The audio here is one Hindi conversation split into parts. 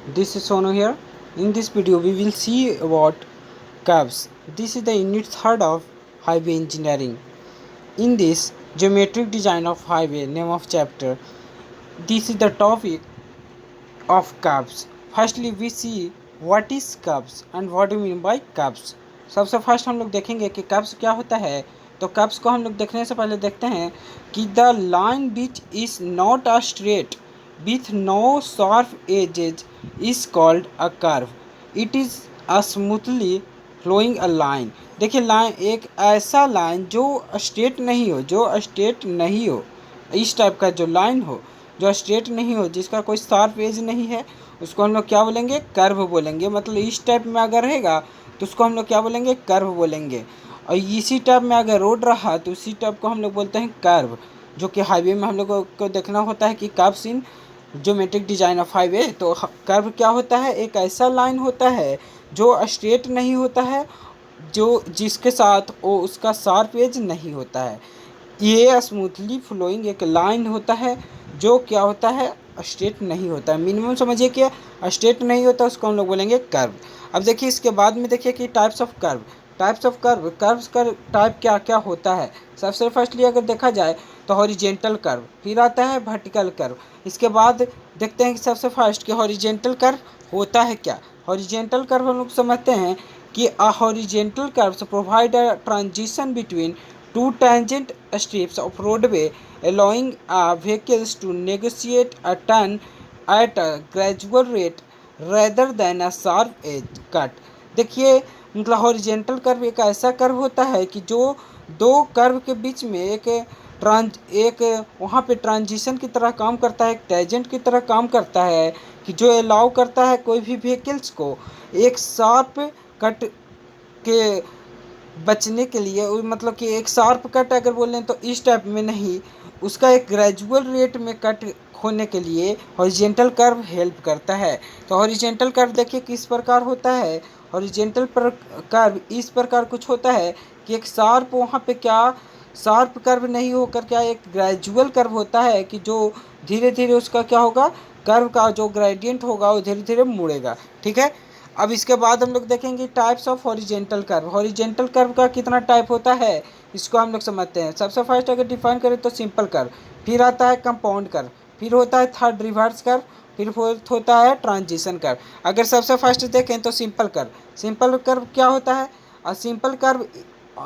This is Sonu here. In this video, we will see about curves. This is the unit third of highway engineering. In this geometric design of highway, name of chapter, this is the topic of curves. Firstly, we see what is curves and what do you mean by curves. सबसे फर्स्ट हम लोग देखेंगे कि कर्व्स क्या होता है। तो कर्व्स को हम लोग देखने से पहले देखते हैं कि the line which is not a straight with no sharp edges is called a curve. It is a smoothly flowing a line. देखिए लाइन एक ऐसा लाइन जो स्ट्रेट नहीं हो इस टाइप का जो लाइन हो जो स्ट्रेट नहीं हो जिसका कोई शार्प एज नहीं है उसको हम लोग क्या बोलेंगे कर्व बोलेंगे। मतलब इस टाइप में अगर रहेगा तो उसको हम लोग क्या बोलेंगे कर्व बोलेंगे। और इसी टाइप में अगर रोड रहा तो उसी टाइप को हम लोग बोलते हैं कर्व। जो कि हाईवे में हम लोग को देखना होता है कि curves in geometric design of highway. तो कर्व क्या होता है, एक ऐसा लाइन होता है जो स्ट्रेट नहीं होता है जो जिसके साथ वो उसका शार्प एज नहीं होता है। ये स्मूथली फ्लोइंग एक लाइन होता है जो क्या होता है स्ट्रेट नहीं होता है। मिनिमम समझिए कि स्ट्रेट नहीं होता उसको हम लोग बोलेंगे कर्व। अब देखिए इसके बाद में देखिए कि टाइप्स ऑफ कर्व कर्व्स का टाइप क्या क्या होता है। सबसे फर्स्टली अगर देखा जाए तो हॉरिजेंटल कर्व, फिर आता है वर्टिकल कर्व। इसके बाद देखते हैं कि सबसे फर्स्ट कि हॉरिजेंटल कर्व होता है क्या। हॉरिजेंटल कर्व हम लोग समझते हैं कि a horizontal curves provide a transition between two tangent strips of roadway, allowing vehicles to negotiate a turn at a gradual rate rather than a sharp edge cut. देखिए मतलब हॉरिजेंटल कर्व एक ऐसा कर्व होता है कि जो दो कर्व के बीच में एक वहाँ पे ट्रांजिशन की तरह काम करता है, एक टेंजेंट की तरह काम करता है कि जो अलाउ करता है कोई भी व्हीकल्स को एक शार्प कट के बचने के लिए। मतलब कि एक शार्प कट अगर बोलें तो इस टाइप में नहीं, उसका एक ग्रेजुअल रेट में कट होने के लिए हॉरिजेंटल कर्व हेल्प करता है। तो हॉरिजेंटल कर्व देखिए किस प्रकार होता है। हॉरिजेंटल कर्व इस प्रकार कुछ होता है कि एक शार्प वहाँ पे क्या शार्प कर्व नहीं होकर क्या एक ग्रेजुअल कर्व होता है कि जो धीरे धीरे उसका क्या होगा कर्व का जो ग्रेडियंट होगा वो धीरे धीरे मुड़ेगा। ठीक है। अब इसके बाद हम लोग देखेंगे types of horizontal curve. Horizontal curve का कितना टाइप होता है इसको हम लोग समझते हैं। सबसे फर्स्ट अगर डिफाइन करें तो सिंपल कर्व, फिर आता है कंपाउंड कर्व, फिर होता है थर्ड रिवर्स कर्व, फिर फोर्थ होता है ट्रांजिशन कर्व। अगर सबसे फर्स्ट देखें तो सिंपल कर्व क्या होता है।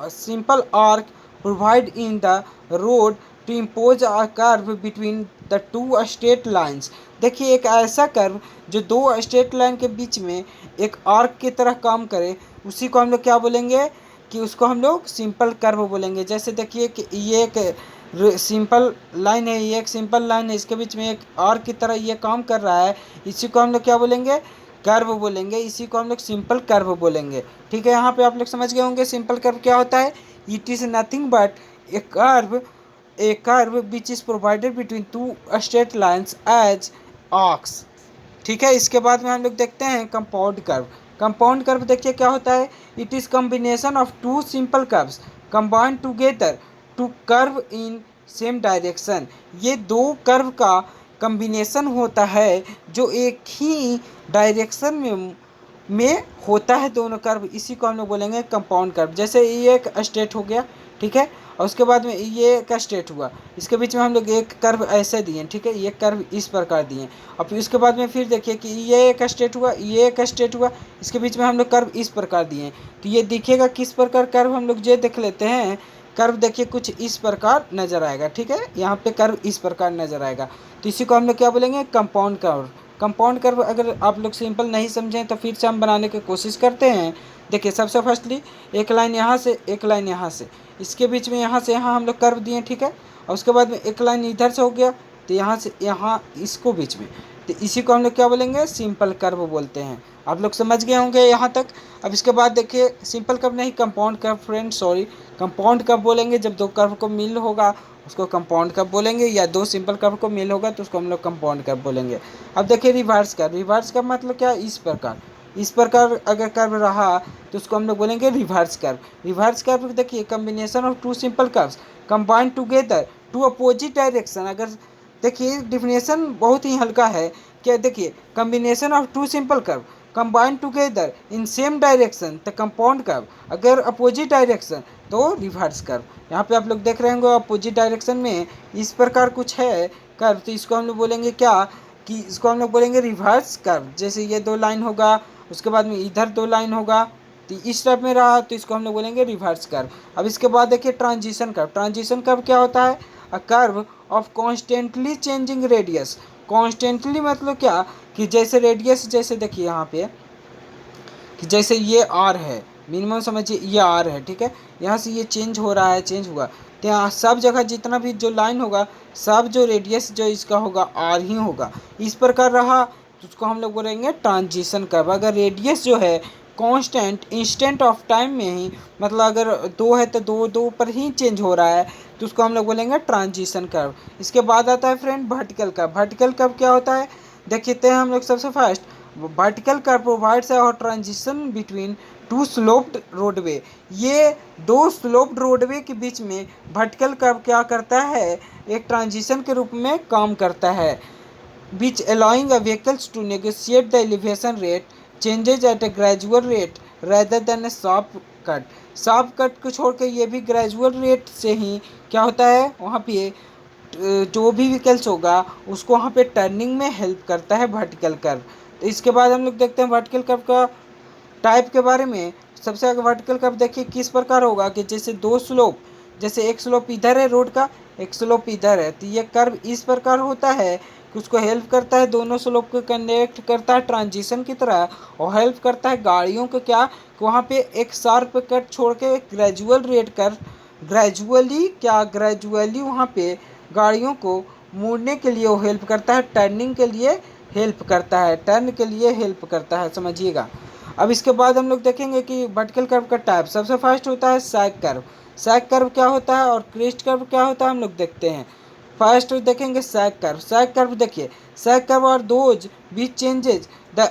Simple arc provide in the road to impose a curve between the two straight lines. देखिए एक ऐसा कर्व जो दो स्ट्रेट लाइन के बीच में एक आर्क की तरह काम करे उसी को हम लोग क्या बोलेंगे कि उसको हम लोग सिंपल कर्व बोलेंगे। जैसे देखिए कि ये एक सिंपल लाइन है, ये एक सिंपल लाइन है, इसके बीच में एक आर्क की तरह ये काम कर रहा है, इसी को हम लोग क्या बोलेंगे कर्व बोलेंगे, इसी को हम लोग सिंपल कर्व बोलेंगे। ठीक है, यहाँ पे आप लोग समझ गए होंगे सिंपल कर्व क्या होता है। It is nothing but a curve which is provided between two straight lines as arcs. ठीक है, इसके बाद में हम लोग देखते हैं कंपाउंड कर्व। कंपाउंड कर्व देखिए क्या होता है। It is combination of two simple curves combine together to curve in same direction. ये दो कर्व का कॉम्बिनेशन होता है जो एक ही डायरेक्शन में होता है दोनों कर्व, इसी को हम लोग बोलेंगे कंपाउंड कर्व। जैसे ये एक स्ट्रेट हो गया, ठीक है, और उसके बाद में ये एक स्ट्रेट हुआ, इसके बीच में हम लोग एक कर्व ऐसे दिए, ठीक है, ये कर्व इस प्रकार दिए। और फिर उसके बाद में फिर देखिए कि ये एक स्ट्रेट हुआ, ये एक स्ट्रेट हुआ, इसके बीच में हम लोग कर्व इस प्रकार दिए। तो ये दिखेगा किस प्रकार कर्व, हम लोग ये देख लेते हैं। कर्व देखिए कुछ इस प्रकार नजर आएगा। ठीक है, यहाँ पे कर्व इस प्रकार नजर आएगा, तो इसी को हम लोग क्या बोलेंगे कंपाउंड कर्व। कंपाउंड कर्व अगर आप लोग सिंपल नहीं समझें तो फिर से हम बनाने की कोशिश करते हैं। देखिए सबसे फर्स्टली एक लाइन यहाँ से एक लाइन यहाँ से, इसके बीच में यहाँ से यहाँ हम लोग कर्व दिए, ठीक है, और उसके बाद में एक लाइन इधर से हो गया तो यहाँ से यहाँ इसको बीच में, तो इसी को हम लोग क्या बोलेंगे सिंपल कर्व बोलते हैं। आप लोग समझ गए होंगे यहाँ तक। अब इसके बाद देखिए सिंपल कर्व नहीं compound curve friend, sorry, compound curve बोलेंगे जब दो कर्व को मिल होगा उसको कंपाउंड कर्व बोलेंगे, या दो सिंपल कर्व को मिल होगा तो उसको हम लोग कंपाउंड कर्व बोलेंगे। अब देखिए रिवर्स कर्व मतलब क्या, इस प्रकार अगर कर्व रहा तो उसको हम लोग बोलेंगे रिवर्स कर्व। रिवर्स कर्व देखिए combination of two simple curves combined together to opposite direction. अगर देखिए डिफिनेशन बहुत ही हल्का है क्या देखिए, combination of two simple curve combine together in same direction the compound curve, अगर अपोजिट डायरेक्शन तो रिवर्स कर्व। यहाँ पे आप लोग देख रहे होंगे अपोजिट डायरेक्शन में इस प्रकार कुछ है कर्व, तो इसको हम लोग बोलेंगे क्या, कि इसको हम लोग बोलेंगे रिवर्स कर्व। जैसे ये दो लाइन होगा, उसके बाद में इधर दो लाइन होगा, तो इस टाइप में रहा, तो इसको हम लोग बोलेंगे रिवर्स कर्व। अब इसके बाद देखिए ट्रांजिशन कर्व। ट्रांजिशन कर्व क्या होता है, a curve of constantly changing radius. Constantly मतलब क्या, कि जैसे रेडियस, जैसे देखिए यहाँ पे कि जैसे ये आर है, मिनिमम समझिए ये आर है, ठीक है, यहाँ से ये चेंज हो रहा है, चेंज हुआ, तो यहाँ सब जगह जितना भी जो लाइन होगा, सब जो रेडियस जो इसका होगा आर ही होगा। इस प्रकार रहा तो उसको हम लोग बोलेंगे ट्रांजिशन कर्व। अगर रेडियस जो है कांस्टेंट इंस्टेंट ऑफ टाइम में ही, मतलब अगर दो है तो दो दो पर ही चेंज हो रहा है, तो उसको हम लोग बोलेंगे ट्रांजिशन कर्व। इसके बाद आता है friend vertical curve. Vertical curve क्या होता है, देखते हैं हम लोग सबसे first. Vertical curve provides a transition between two sloped roadway. ये दो स्लोप्ड रोडवे के बीच में वर्टिकल कर्व क्या करता है, एक ट्रांजिशन के रूप में काम करता है, which allowing a vehicles to negotiate the elevation rate changes at a gradual rate rather than a sharp cut। sharp cut को छोड़ के ये भी ग्रेजुअल रेट से ही क्या होता है, वहाँ पे जो भी व्हीकल्स होगा उसको वहाँ पे टर्निंग में हेल्प करता है वर्टिकल कर्व। तो इसके बाद हम लोग देखते हैं वर्टिकल कर्व का टाइप के बारे में। सबसे आगे वर्टिकल कर्व देखिए किस प्रकार होगा, कि जैसे दो स्लोप, जैसे एक स्लोप इधर है रोड का, एक स्लोप इधर है, तो ये कर्व इस प्रकार होता है कि उसको हेल्प करता है, दोनों स्लोप को कनेक्ट करता है ट्रांजिशन की तरह, और हेल्प करता है गाड़ियों को क्या, कि वहाँ पे एक शार्प कट छोड़ के ग्रेजुअल रेट कर, ग्रेजुअली वहाँ पे गाड़ियों को मुड़ने के लिए वो हेल्प करता है, टर्निंग के लिए हेल्प करता है, टर्न के लिए हेल्प करता है, समझिएगा। अब इसके बाद हम लोग देखेंगे कि वर्टिकल कर्व का टाइप। सबसे फर्स्ट होता है सैग कर्व। सैग कर्व क्या होता है और क्रेस्ट कर्व क्या होता है हम लोग देखते हैं। फर्स्ट देखेंगे सैग कर्व। सैग कर्व देखिए, सैग कर्व और those which changes the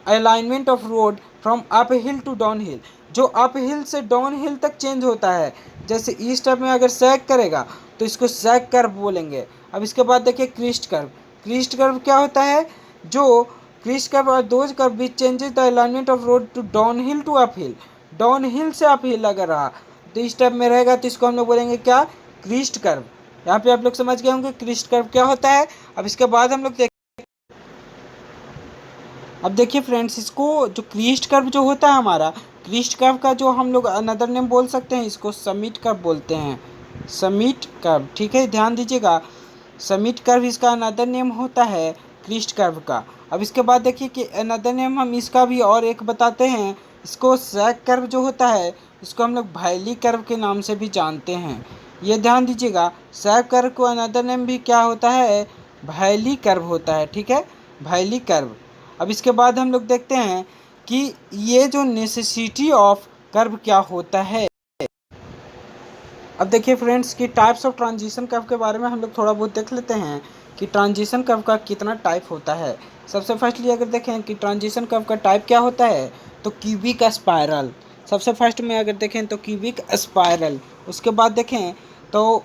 alignment of road from up hill to down hill. जो अप हिल से डाउन हिल तक चेंज होता है, जैसे इस टाइप में अगर सैग करेगा तो इसको सैग कर्व बोलेंगे। अब इसके बाद देखिए क्रिस्ट कर्व। क्रिस्ट कर्व क्या होता है, जो क्रिस्ट कर्व और those curve which changes the alignment of road to down hill to up hill. Down hill से अप हिल अगर रहा तो इस टाइप में रहेगा, तो इसको हम लोग बोलेंगे क्या, क्रिस्ट कर्व। यहाँ पे आप लोग समझ गए होंगे क्रिस्ट कर्व क्या होता है। अब इसके बाद हम लोग अब देखिए फ्रेंड्स, इसको जो क्रिस्ट कर्व जो होता है हमारा, क्रिस्ट कर्व का जो हम लोग अनदर नेम बोल सकते हैं, इसको समिट कर्व बोलते हैं। समिट कर्व, ठीक है, ध्यान दीजिएगा, समिट कर्व इसका अनदर नेम होता है क्रिस्ट कर्व का। अब इसके बाद देखिए कि अनदर नेम हम इसका भी और एक बताते हैं, इसको सैग कर्व जो होता है इसको हम लोग भायली कर्व के नाम से भी जानते हैं। ये ध्यान दीजिएगा, सैग कर्व को अनदर नेम भी क्या होता है, भायली कर्व होता है, ठीक है, भायली कर्व। अब इसके बाद हम लोग देखते हैं कि ये जो नेसेसिटी ऑफ कर्व क्या होता है। अब देखिए फ्रेंड्स कि टाइप्स ऑफ ट्रांजिशन कर्व के बारे में हम लोग थोड़ा बहुत देख लेते हैं कि ट्रांजिशन कर्व का कितना टाइप होता है। सबसे फर्स्टली अगर देखें कि ट्रांजिशन कर्व का टाइप क्या होता है, तो क्यूबिक स्पायरल। सबसे फर्स्ट में अगर देखें तो क्यूबिक स्पायरल, उसके बाद देखें तो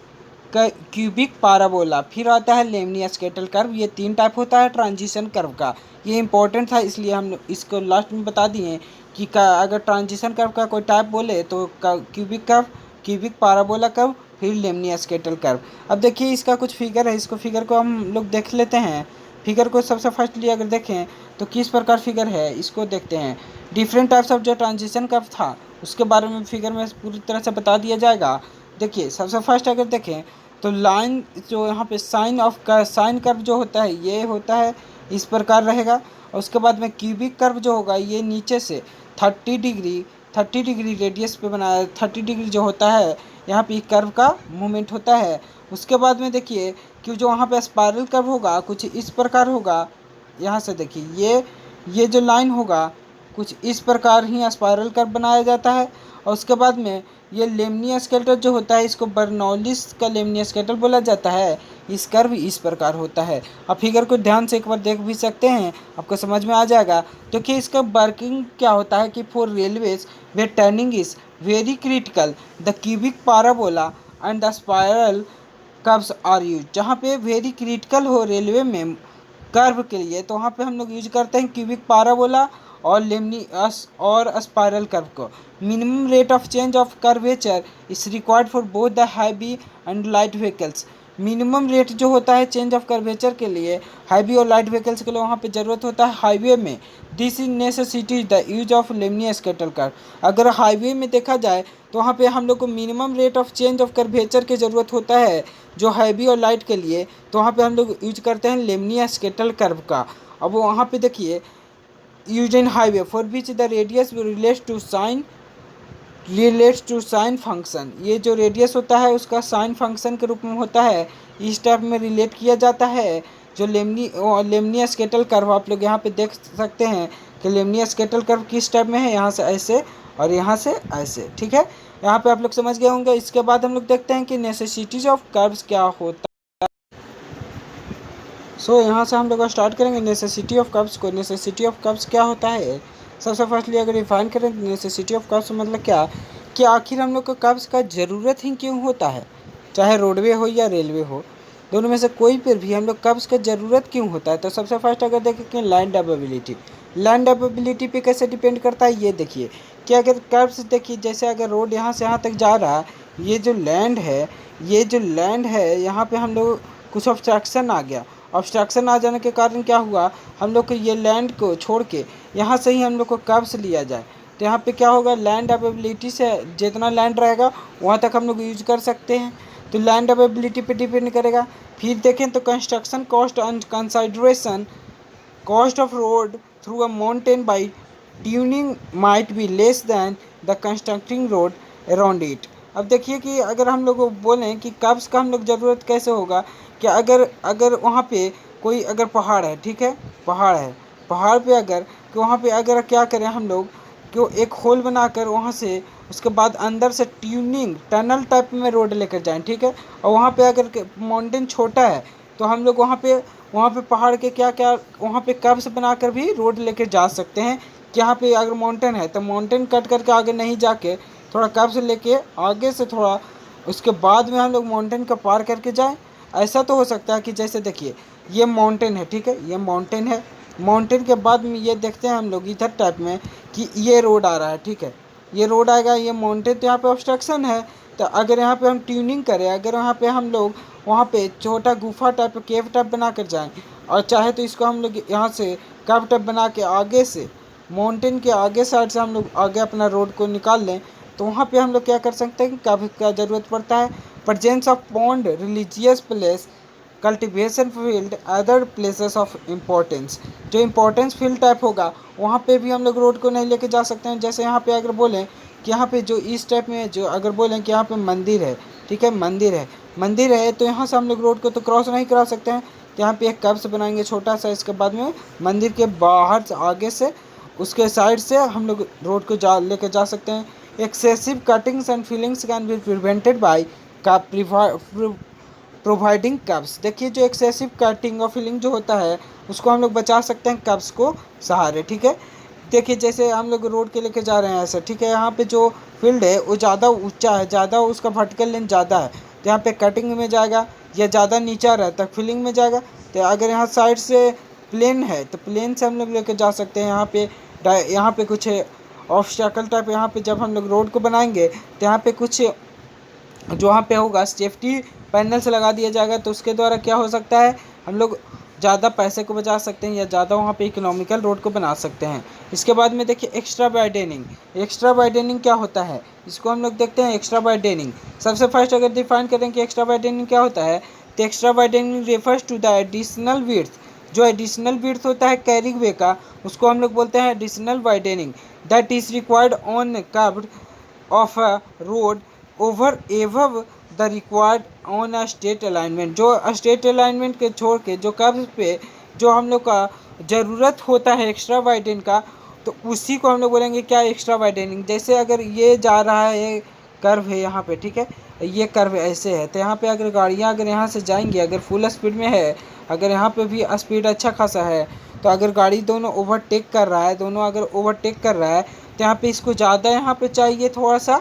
क्यूबिक पाराबोला, फिर आता है लेमनी-स्केटल कर्व। ये तीन टाइप होता है ट्रांजिशन कर्व का। ये इंपॉर्टेंट था इसलिए हम इसको लास्ट में बता दिए कि अगर ट्रांजिशन कर्व का कोई टाइप बोले तो cubic curve, cubic parabola curve, फिर लेमनी-स्केटल कर्व। अब देखिए इसका कुछ फिगर है, इसको फिगर को हम लोग देख लेते हैं। फिगर को सबसे फर्स्टली अगर देखें तो किस प्रकार फिगर है इसको देखते हैं। डिफरेंट टाइप्स ऑफ जो ट्रांजिशन कर्व था उसके बारे में फिगर में पूरी तरह से बता दिया जाएगा। देखिए सबसे फर्स्ट अगर देखें तो लाइन जो यहाँ पे साइन कर्व जो होता है ये होता है, इस प्रकार रहेगा। और उसके बाद में क्यूबिक कर्व जो होगा ये नीचे से 30 डिग्री रेडियस पे बनाया, 30 डिग्री जो होता है यहाँ पे कर्व का मूवमेंट होता है। उसके बाद में देखिए कि जो वहाँ पे स्पाइरल कर्व होगा कुछ इस प्रकार होगा। यहाँ से देखिए ये जो लाइन होगा कुछ इस प्रकार ही स्पाइरल कर्व बनाया जाता है। और उसके बाद में ये लेमनी-स्केटल जो होता है इसको बर्नौलिस का लेमनी-स्केटल बोला जाता है। इस कर्व इस प्रकार होता है। आप फिगर को ध्यान से एक बार देख भी सकते हैं, आपको समझ में आ जाएगा। तो कि इसका वर्किंग क्या होता है कि for railways where turning is very critical the cubic parabola and the spiral curves are use. जहाँ पे वेरी क्रिटिकल हो रेलवे में कर्व के लिए, तो वहाँ पे हम लोग यूज करते हैं क्यूबिक पाराबोला और लेमनीस और स्पाइरल कर्व को। Minimum rate of change of curvature is required for both the heavy and light vehicles. Minimum rate जो होता है चेंज ऑफ कर्वेचर के लिए हैवी और लाइट व्हीकल्स के लिए वहाँ पे ज़रूरत होता है हाईवे में। This is necessity the use of lemony skeletal curve. अगर हाईवे में देखा जाए तो वहाँ पे हम लोग को minimum rate of change of curvature की ज़रूरत होता है जो हैवी और लाइट के लिए, तो वहाँ पे हम लोग यूज करते हैं लेमनी स्केटल कर्व का। अब वहाँ पे देखिए use in highway for which the radius relates to sine function. ये जो रेडियस होता है उसका साइन फंक्शन के रूप में होता है, इस टाइप में रिलेट किया जाता है। जो लेमनी स्केटल कर्व आप लोग यहाँ पे देख सकते हैं कि लेमनी स्केटल कर्व किस टाइप में है, यहाँ से ऐसे और यहाँ से ऐसे, ठीक है। यहाँ पे आप लोग समझ गए होंगे। इसके बाद हम लोग देखते हैं कि नेसेसिटीज ऑफ कर्व्स क्या होता है। सो यहाँ से हम लोग स्टार्ट करेंगे नेसेसिटी ऑफ कर्व्स को। नेसेसिटी ऑफ कर्व्स क्या होता है, सबसे फर्स्टली अगर डिफाइन करें नेसेसिटी ऑफ कर्व्स मतलब क्या कि आखिर हम लोग को कर्व्स का ज़रूरत ही क्यों होता है। चाहे रोडवे हो या रेलवे हो, दोनों में से कोई पर भी हम लोग कर्व्स का ज़रूरत क्यों होता है। तो सबसे फर्स्ट अगर देखें कि लैंड अवेबिलिटी, लैंड अवेबिलिटी पे कैसे डिपेंड करता है ये देखिए कि अगर कर्व्स देखिए जैसे अगर रोड यहाँ से यहाँ तक जा रहा है, ये जो लैंड है, ये जो लैंड है यहाँ पे हम लोग कुछ ऑब्स्ट्रक्शन आ गया। ऑब्स्ट्रक्शन आ जाने के कारण क्या हुआ, हम लोग को ये लैंड को छोड़ के यहाँ से ही हम लोग को कर्व्स लिया जाए, तो यहाँ पे क्या होगा, लैंड अवेबिलिटी से जितना लैंड रहेगा वहाँ तक हम लोग यूज कर सकते हैं। तो लैंड अवेबिलिटी पे डिपेंड करेगा। फिर देखें तो construction cost and consideration cost of road through a mountain by tuning might be less than the constructing road around it। अब देखिए कि अगर हम लोग बोलें कि कर्व्स का हम लोग ज़रूरत कैसे होगा कि अगर अगर वहाँ पे कोई अगर पहाड़ है, ठीक है, पहाड़ है, पहाड़ पे अगर कि वहाँ पे अगर क्या करें हम लोग कि एक होल बनाकर वहाँ से उसके बाद अंदर से ट्यूनिंग टनल टाइप में रोड लेकर जाएं, ठीक है। और वहाँ पे अगर माउंटेन छोटा है तो हम लोग वहाँ पे पहाड़ के क्या क्या वहाँ पे कर्व्स बनाकर भी रोड लेके जा सकते हैं कि यहाँ पे अगर माउंटेन है तो माउंटेन कट करके आगे नहीं जाके थोड़ा कर्व्स लेके आगे से थोड़ा उसके बाद में हम लोग माउंटेन का पार करके जाएं। ऐसा तो हो सकता है कि जैसे देखिए ये माउंटेन है, ठीक है, ये माउंटेन है, माउंटेन के बाद में ये देखते हैं हम लोग इधर टाइप में कि ये रोड आ रहा है, ठीक है, ये रोड आएगा, ये माउंटेन तो यहाँ पे ऑब्स्ट्रक्शन है। तो अगर यहाँ पे हम ट्यूनिंग करें, अगर यहाँ पे हम लोग वहाँ पे छोटा गुफा टाइप केव टाइप बना कर जाएँ और चाहे तो इसको हम लोग यहाँ से कर्व टाइप बना के आगे से माउंटेन के आगे साइड से हम लोग आगे अपना रोड को निकाल लें, तो वहाँ पे हम लोग क्या कर सकते हैं कि कर्व का ज़रूरत पड़ता है। Presence of pond, religious place, cultivation field, other places of importance. जो इम्पोर्टेंस फील्ड टाइप होगा वहाँ पे भी हम लोग रोड को नहीं लेके जा सकते हैं। जैसे यहाँ पे अगर बोलें कि यहाँ पे जो इस टाइप में जो अगर बोलें कि यहाँ पे मंदिर है, ठीक है, मंदिर है तो यहाँ से हम लोग रोड को तो क्रॉस नहीं करा सकते हैं। तो यहाँ पे एक कर्व्स बनाएंगे छोटा सा, इसके बाद में मंदिर के बाहर से आगे से उसके साइड से हम लोग रोड को लेके जा सकते हैं। Excessive cuttings and fillings can be prevented by providing curves. देखिए जो एक्सेसिव कटिंग और फिलिंग जो होता है उसको हम लोग बचा सकते हैं कर्व्स को सहारे, ठीक है। देखिए जैसे हम लोग रोड के लेके जा रहे हैं ऐसा, ठीक है, यहाँ पे जो फील्ड है वो ज़्यादा ऊंचा है, ज़्यादा उसका वर्टिकल लेंथ ज़्यादा है, तो यहाँ पे कटिंग में जाएगा, या ज़्यादा नीचा रहता है फिलिंग में जाएगा। तो अगर यहाँ साइड से प्लेन है तो प्लेन से हम लोग लेके जा सकते हैं। यहाँ पे कुछ ऑब्स्टैकल टाइप, यहाँ पे जब हम लोग रोड को बनाएंगे तो यहाँ पे कुछ जो वहाँ पे होगा सेफ्टी पैनल्स लगा दिया जाएगा, तो उसके द्वारा क्या हो सकता है हम लोग ज़्यादा पैसे को बचा सकते हैं या ज़्यादा वहाँ पे इकोनॉमिकल रोड को बना सकते हैं। इसके बाद में देखिए एक्स्ट्रा वाइडनिंग। एक्स्ट्रा वाइडनिंग क्या होता है इसको हम लोग देखते हैं। एक्स्ट्रा वाइडनिंग सबसे फर्स्ट अगर डिफाइन करें कि एक्स्ट्रा वाइडनिंग क्या होता है, तो extra widening refers to the additional width. जो एडिशनल विड्थ होता है कैरिंग वे का उसको हम लोग बोलते हैं additional widening, that is required on curved of a road over एवव the required on a state alignment. जो स्टेट अलाइनमेंट के छोड़ के जो कर्व पे जो हम लोग का ज़रूरत होता है एक्स्ट्रा वाइडनिंग का, तो उसी को हम लोग बोलेंगे क्या, एक्स्ट्रा वाइडनिंग। जैसे अगर ये जा रहा है, ये कर्व है यहाँ पे, ठीक है, ये कर्व ऐसे है, तो यहाँ पे अगर गाड़ियाँ अगर यहाँ से जाएंगी, अगर फुल स्पीड में है, अगर यहाँ पे भी स्पीड अच्छा खासा है, तो अगर गाड़ी दोनों ओवरटेक कर रहा है, दोनों अगर ओवरटेक कर रहा है तो यहाँ पे इसको ज़्यादा यहाँ पे चाहिए थोड़ा सा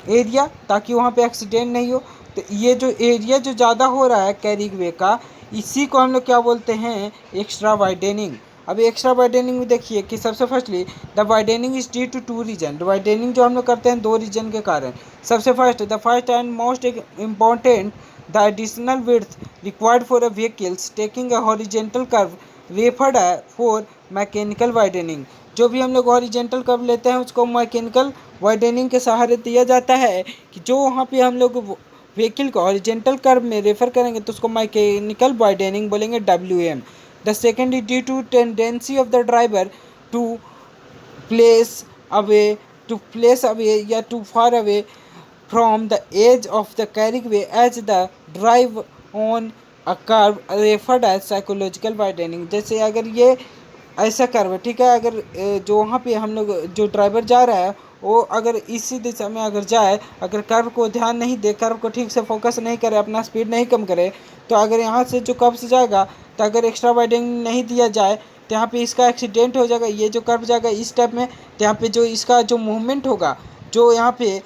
एरिया ताकि वहाँ पे एक्सीडेंट नहीं हो। तो ये जो एरिया जो ज़्यादा हो रहा है कैरिंग वे का, इसी को हम लोग क्या बोलते हैं, एक्स्ट्रा वाइडेनिंग। अभी एक्स्ट्रा वाइडेनिंग में देखिए कि सबसे firstly the widening is due to two reason. Widening जो हम लोग करते हैं 2 रीजन के कारण। सबसे the first and most important, the additional width required for a vehicles taking a horizontal curve referred for mechanical widening. जो भी हम लोग हॉरिजेंटल कर्व लेते हैं उसको मैकेनिकल वाइडेनिंग के सहारे दिया जाता है, कि जो वहाँ पे हम लोग व्हीकल को हॉरिजेंटल कर्व में रेफर करेंगे तो उसको मैकेनिकल वाइडेनिंग बोलेंगे, WM। The second is due to tendency of the driver to place away place away या too far away from the edge of the carriageway as the drive on a curve referred as psychological widening। जैसे अगर ये ऐसा कर्व है, ठीक है, अगर जो वहाँ पे हम लोग जो ड्राइवर जा रहा है वो अगर इसी दिशा में अगर जाए, अगर कर्व को ध्यान नहीं दे, कर्व को ठीक से फोकस नहीं करे, अपना स्पीड नहीं कम करे, तो अगर यहाँ से जो कर्व से जाएगा तो अगर एक्स्ट्रा वाइडिंग नहीं दिया जाए तो यहाँ पे इसका एक्सीडेंट हो जाएगा। ये जो कर्व जाएगा इस टाइप में, तो यहाँ पे जो इसका जो मूवमेंट होगा, जो यहाँ पे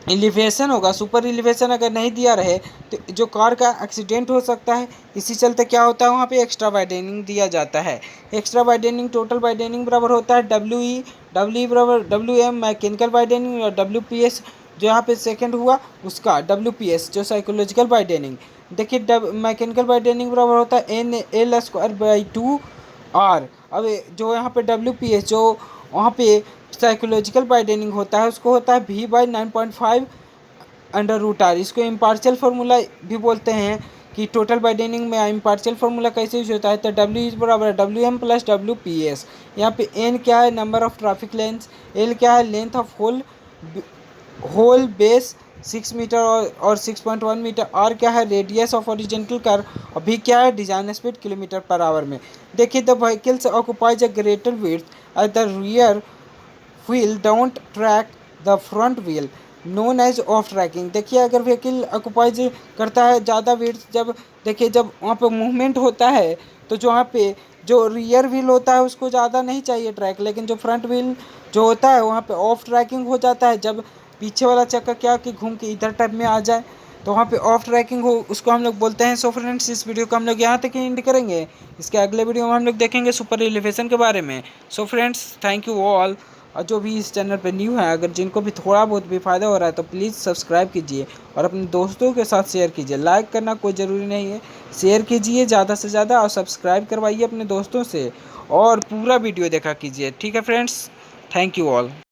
एलिवेशन होगा, सुपर एलिवेशन अगर नहीं दिया रहे तो जो कार का एक्सीडेंट हो सकता है। इसी चलते क्या होता है, वहाँ पे एक्स्ट्रा वाइडेनिंग दिया जाता है। एक्स्ट्रा वाइडेनिंग टोटल वाइडेनिंग बराबर होता है डब्ल्यू बराबर WM मैकेनिकल वाइडेनिंग, और WPS जो यहाँ पे सेकंड हुआ उसका WPS जो साइकोलॉजिकल वाइडेनिंग। देखिए मैकेनिकल वाइडेनिंग बराबर होता है NL²/2R। अब जो यहाँ पे WPS जो वहाँ पे साइकोलॉजिकल वाइडेनिंग होता है उसको होता है V/9.5 √R। इसको इम्पार्शियल फार्मूला भी बोलते हैं, कि टोटल वाइडेनिंग में इम्पार्शियल फार्मूला कैसे यूज होता है, तो W इज बराबर WM+WPS। यहाँ पे N क्या है, number of traffic lanes, L क्या है, length of wheel base 6 meter और 6.1 मीटर, R क्या है, रेडियस ऑफ ओरिजेंटल कर्व, और V क्या है, design speed kilometer per hour में। देखिए the vehicles occupies a greater width at the rear wheel don't track the front wheel known as off tracking. देखिए अगर व्हीकल ऑक्युपाइज करता है ज़्यादा वेट, जब देखिए जब वहाँ पे मूवमेंट होता है तो जो वहाँ पे जो रियर व्हील होता है उसको ज़्यादा नहीं चाहिए ट्रैक, लेकिन जो फ्रंट व्हील जो होता है वहाँ पे ऑफ ट्रैकिंग हो जाता है। जब पीछे वाला चक्का क्या कि घूम के इधर टाइप में आ जाए तो वहाँ पे ऑफ ट्रैकिंग हो, उसको हम लोग बोलते हैं। सो फ्रेंड्स इस वीडियो को हम लोग यहाँ तक ही एंड करेंगे। इसके अगले वीडियो में हम लोग देखेंगे सुपर एलिवेशन के बारे में। So friends thank you all. और जो भी इस चैनल पे न्यू है, अगर जिनको भी थोड़ा बहुत भी फ़ायदा हो रहा है तो प्लीज़ सब्सक्राइब कीजिए और अपने दोस्तों के साथ शेयर कीजिए। लाइक करना कोई ज़रूरी नहीं है, शेयर कीजिए ज़्यादा से ज़्यादा और सब्सक्राइब करवाइए अपने दोस्तों से, और पूरा वीडियो देखा कीजिए। ठीक है फ्रेंड्स, थैंक यू ऑल।